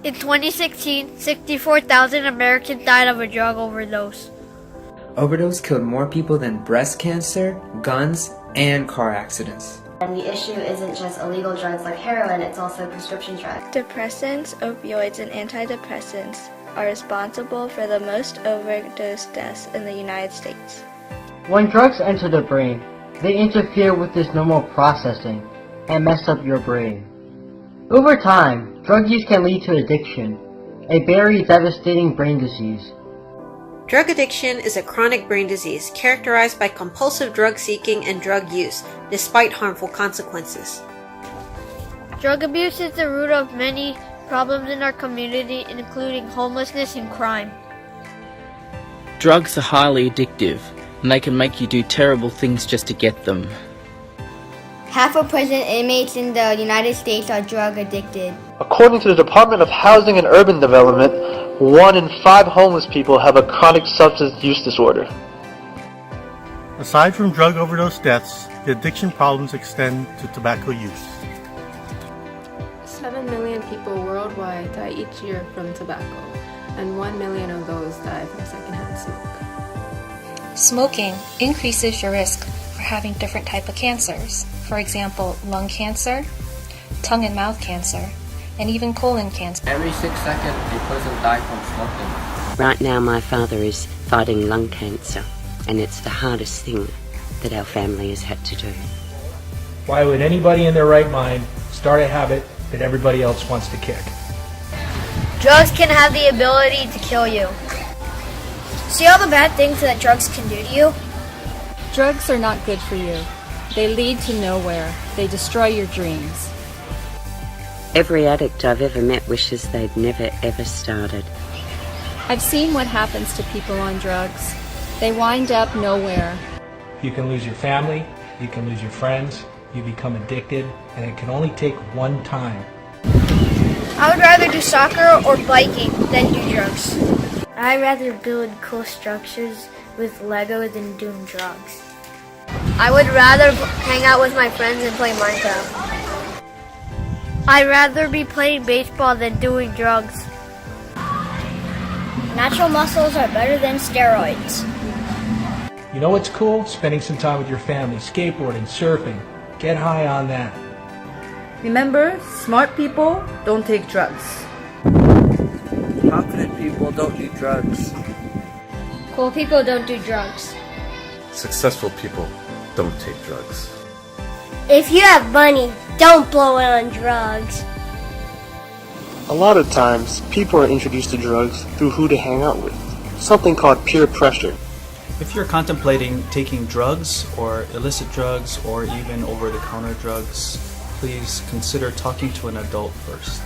In 2016, 64,000 Americans died of a drug overdose. Overdose killed more people than breast cancer, guns, and car accidents. And the issue isn't just illegal drugs like heroin, it's also prescription drugs. Depressants, opioids, and antidepressants are responsible for the most overdose deaths in the United States. When drugs enter the brain, they interfere with this normal processing and mess up your brain. Over time, drug use can lead to addiction, a very devastating brain disease. Drug addiction is a chronic brain disease characterized by compulsive drug seeking and drug use, despite harmful consequences. Drug abuse is the root of many problems in our community, including homelessness and crime. Drugs are highly addictive, and they can make you do terrible things just to get them. Half of prison inmates in the United States are drug addicted. According to the Department of Housing and Urban Development, 1 in 5 homeless people have a chronic substance use disorder. Aside from drug overdose deaths, the addiction problems extend to tobacco use. 7 million people worldwide die each year from tobacco, and 1 million of those die from secondhand smoke. Smoking increases your risk for having different types of cancers. For example, lung cancer, tongue and mouth cancer, and even colon cancer. Every 6 seconds, a person dies from smoking. Right now, my father is fighting lung cancer, and it's the hardest thing that our family has had to do. Why would anybody in their right mind start a habit that everybody else wants to kick? Drugs can have the ability to kill you. See all the bad things that drugs can do to you? Drugs are not good for you. They lead to nowhere. They destroy your dreams. Every addict I've ever met wishes they'd never ever started. I've seen what happens to people on drugs. They wind up nowhere. You can lose your family, you can lose your friends, you become addicted, and it can only take one time. I would rather do soccer or biking than do drugs. I'd rather build cool structures with Lego than doing drugs. I would rather hang out with my friends and play Minecraft. I'd rather be playing baseball than doing drugs. Natural muscles are better than steroids. You know what's cool? Spending some time with your family, skateboarding, surfing. Get high on that. Remember, smart people don't take drugs. Confident people don't do drugs. Cool people don't do drugs. Successful people don't take drugs. If you have money, don't blow it on drugs. A lot of times, people are introduced to drugs through who they hang out with, something called peer pressure. If you're contemplating taking drugs or illicit drugs or even over-the-counter drugs, please consider talking to an adult first.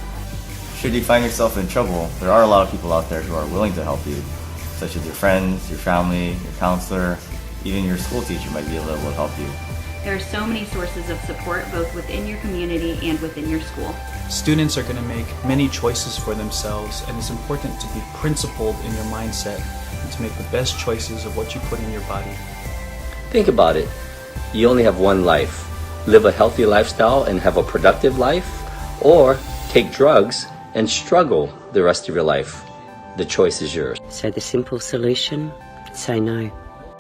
Should you find yourself in trouble, there are a lot of people out there who are willing to help you, such as your friends, your family, your counselor, even your school teacher might be able to help you. There are so many sources of support both within your community and within your school. Students are going to make many choices for themselves, and it's important to be principled in your mindset and to make the best choices of what you put in your body. Think about it. You only have one life. Live a healthy lifestyle and have a productive life, or take drugs and struggle the rest of your life. The choice is yours. So the simple solution? Say no.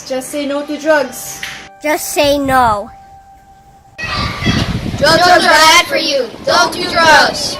Just say no to drugs. Just say no. Drugs are bad for you. Don't do drugs.